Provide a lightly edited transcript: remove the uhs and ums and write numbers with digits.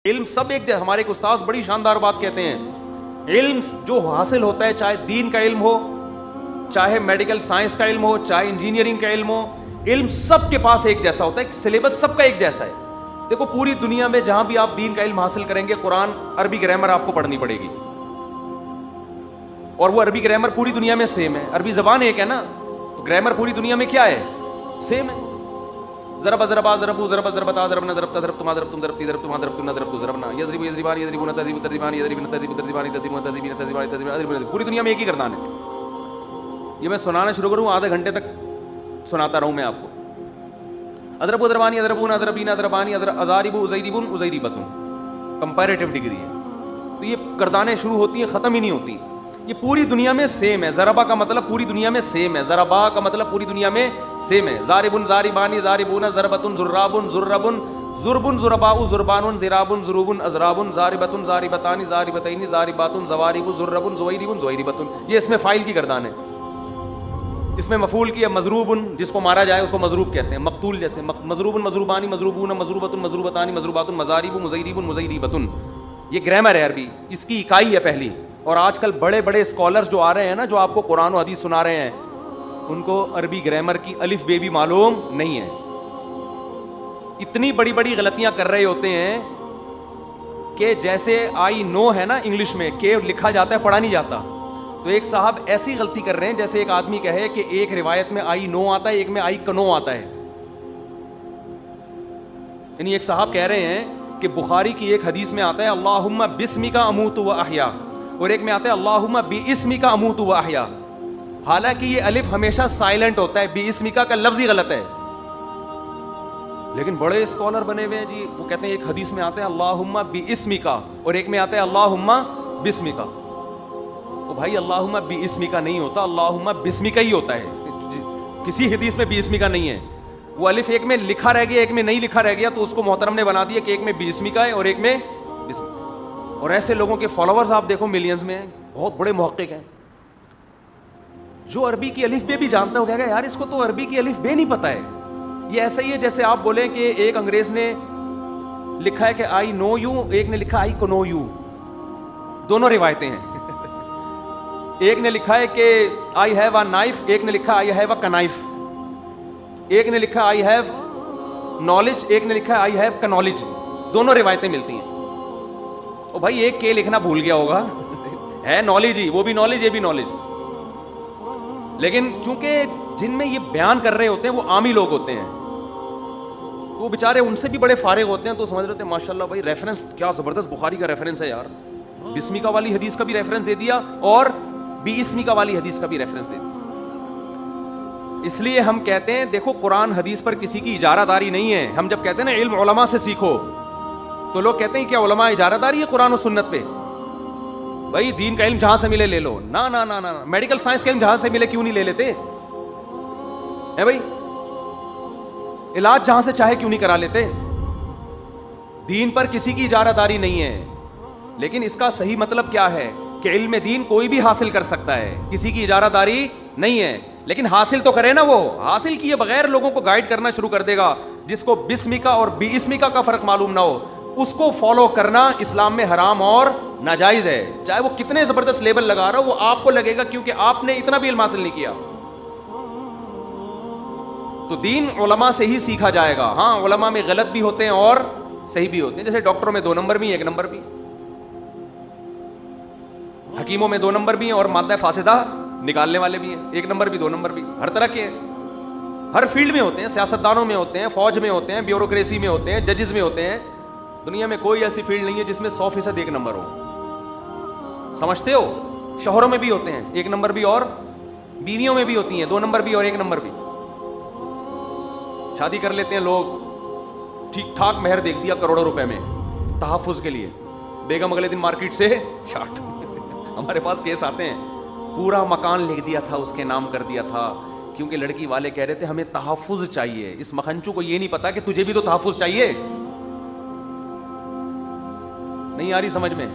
علم سب ایک جیسا. ہمارے ایک استاذ بڑی شاندار بات کہتے ہیں, علم جو حاصل ہوتا ہے, چاہے دین کا علم ہو, چاہے میڈیکل سائنس کا علم ہو, چاہے انجینئرنگ کا علم ہو, علم سب کے پاس ایک جیسا ہوتا ہے, سلیبس سب کا ایک جیسا ہے. دیکھو پوری دنیا میں جہاں بھی آپ دین کا علم حاصل کریں گے, قرآن عربی گرامر آپ کو پڑھنی پڑے گی, اور وہ عربی گرامر پوری دنیا میں سیم ہے. عربی زبان ایک ہے نا, تو گرامر پوری دنیا میں کیا ہے, سیم ہے. ضرب ضربا ضربو ضرب ضربتا ضربنا ضربتا ضربتما ضربتم ضربتی ضربتما ضربتم ضربتو ضربنا یضرب یضربان یضربون تضرب تضربان یضربن تضرب تضربان تضربون تضربین تضربان تضربان. پوری دنیا میں ایک ہی گردان ہے. یہ میں سنانا شروع کروں, آدھے گھنٹے تک سناتا رہوں میں آپ کو. اضرب ضربانی اضربون اضربین اضربانی اضارب ازیربن ازیربتن, کمپیریٹیو ڈگری ہے. تو یہ گردانیں شروع ہوتی ہیں, ختم ہی نہیں ہوتی. یہ پوری دنیا میں سیم ہے. ضربا کا مطلب پوری دنیا میں سیم ہے, ضربا کا مطلب پوری دنیا میں سیم ہے. ضاربن ضاربانی ضاربون ضربتن ضرابن ضربن ضربن ضرباء ضربان ضرابن ضروبن اضرابن ضاربتن ضاربتان ضاربتین ضارباتن ضوارب ضربن زویربن زویربتن. یہ اس میں فاعل کی گردان ہے. اس میں مفعول کی ہے مضروبن, جس کو مارا جائے اس کو مضروب کہتے ہیں. مقتول جیسے مضروبن مضروبانی مضروبون مضروبتن مضروبتان مضروبات مضارب مزیرب مزیربتن. یہ گرامر ہے عربی, اس کی اکائی ہے پہلی. اور آج کل بڑے بڑے اسکالرز جو آ رہے ہیں نا, جو آپ کو قرآن و حدیث سنا رہے ہیں, ان کو عربی گرامر کی الف بے بھی معلوم نہیں ہے. اتنی بڑی بڑی غلطیاں کر رہے ہوتے ہیں کہ جیسے آئی نو ہے نا انگلش میں, کہ لکھا جاتا ہے پڑھا نہیں جاتا. تو ایک صاحب ایسی غلطی کر رہے ہیں جیسے ایک آدمی کہے کہ ایک روایت میں آئی نو آتا ہے, ایک میں آئی کنو آتا ہے. یعنی ایک صاحب کہہ رہے ہیں کہ بخاری کی ایک حدیث میں آتا ہے اللہم بسمک اموت و احیا, اور ایک میں آتا ہے اللہم باسمک اموت و احیا. حالانکہ یہ الف ہمیشہ سائلنٹ ہوتا ہے, باسمک کا لفظ ہی غلط ہے. لیکن بڑے اسکالر بنے ہوئے ہیں جی, وہ کہتے ہیں ایک حدیث میں آتا ہے اللہم باسمک, اور ایک میں آتا ہے اللہم بسمک. تو بھائی اللہم باسمک نہیں ہوتا, اللہم بسمک ہی ہوتا ہے. کسی حدیث میں باسمک نہیں ہے. وہ الف ایک میں لکھا رہ گیا, ایک میں نہیں لکھا رہ گیا, تو اس کو محترم نے بنا دیا کہ ایک میں باسمک ہے اور ایک میں بسمک. اور ایسے لوگوں کے فالوورز آپ دیکھو ملینز میں ہیں, بہت بڑے محقق ہیں. جو عربی کی الف بے بھی جانتا ہے وہ کہے گا یار اس کو تو عربی کی الف بے نہیں پتہ ہے. یہ ایسا ہی ہے جیسے آپ بولیں کہ ایک انگریز نے لکھا ہے کہ آئی نو یو, ایک نے لکھا آئی کنو یو. دونوں روایتیں ہیں. ایک نے لکھا ہے کہ آئی ہیو اے نائف, ایک نے لکھا آئی ہیو اے کنائف. ایک نے لکھا آئی ہیو نالج, ایک نے لکھا آئی ہیو کنالج. دونوں روایتیں ملتی ہیں. او بھائی ایک کے لکھنا بھول گیا ہوگا, ہے نالج ہی, وہ بھی نالج یہ بھی نالج. لیکن چونکہ جن میں یہ بیان کر رہے ہوتے ہیں وہ عامی لوگ ہوتے ہیں, وہ بیچارے ان سے بھی بڑے فارغ ہوتے ہیں, تو سمجھ رہے ہوتے ہیں ماشاءاللہ بھائی ریفرنس کیا زبردست بخاری کا ریفرنس ہے یار, بسمکہ والی حدیث کا بھی ریفرنس دے دیا اور باسمکہ والی حدیث کا بھی ریفرنس دے دیا. اس لیے ہم کہتے ہیں دیکھو قرآن حدیث پر کسی کی اجارہ داری نہیں ہے. ہم جب کہتے ہیں نا علم علماء سے سیکھو, تو لوگ کہتے ہیں کیا علماء اجارہ داری ہے قرآن و سنت پہ؟ بھائی دین کا علم جہاں سے ملے لے لو. نا نا نا نا, میڈیکل سائنس کا علم جہاں سے ملے کیوں نہیں لے لیتے ہے بھائی؟ علاج جہاں سے چاہے کیوں نہیں کرا لیتے؟ دین پر کسی کی اجارہ داری نہیں ہے. لیکن اس کا صحیح مطلب کیا ہے کہ علم دین کوئی بھی حاصل کر سکتا ہے, کسی کی اجارہ داری نہیں ہے. لیکن حاصل تو کرے نا, وہ حاصل کیے بغیر لوگوں کو گائیڈ کرنا شروع کر دے گا. جس کو بسمکہ اور باسمکہ کا فرق معلوم نہ ہو, اس کو فالو کرنا اسلام میں حرام اور ناجائز ہے. چاہے وہ کتنے زبردست لیبل لگا رہا ہو, وہ آپ کو لگے گا کیونکہ آپ نے اتنا بھی علم حاصل نہیں کیا. تو دین علماء سے ہی سیکھا جائے گا. ہاں علماء میں غلط بھی ہوتے ہیں اور صحیح بھی ہوتے ہیں. جیسے ڈاکٹروں میں 2 نمبر بھی ہیں, 1 نمبر بھی, حکیموں میں 2 نمبر بھی ہیں, اور مادہ فاسدہ نکالنے والے بھی ہیں 1 نمبر بھی 2 نمبر بھی. ہر طرح کے ہر فیلڈ میں ہوتے ہیں. سیاستدانوں میں ہوتے ہیں, فوج میں ہوتے ہیں, بیوروکریسی میں ہوتے ہیں, ججز میں ہوتے ہیں. دنیا میں کوئی ایسی فیلڈ نہیں ہے جس میں 100% 1 نمبر ہو. سمجھتے ہو؟ شوہروں میں بھی ہوتے ہیں 1 نمبر بھی, اور بیویوں میں بھی ہوتی ہیں 2 نمبر بھی اور 1 نمبر بھی. شادی کر لیتے ہیں لوگ, ٹھیک ٹھاک مہر دیکھ دیا کروڑوں روپے میں تحفظ کے لیے, بیگم اگلے دن مارکیٹ سے شارٹ. ہمارے پاس کیس آتے ہیں, پورا مکان لکھ دیا تھا, اس کے نام کر دیا تھا, کیونکہ لڑکی والے کہہ رہے تھے ہمیں تحفظ چاہیے. اس مکھنچو کو یہ نہیں پتا کہ تجھے بھی تو تحفظ چاہیے. نہیں آ رہی سمجھ میں؟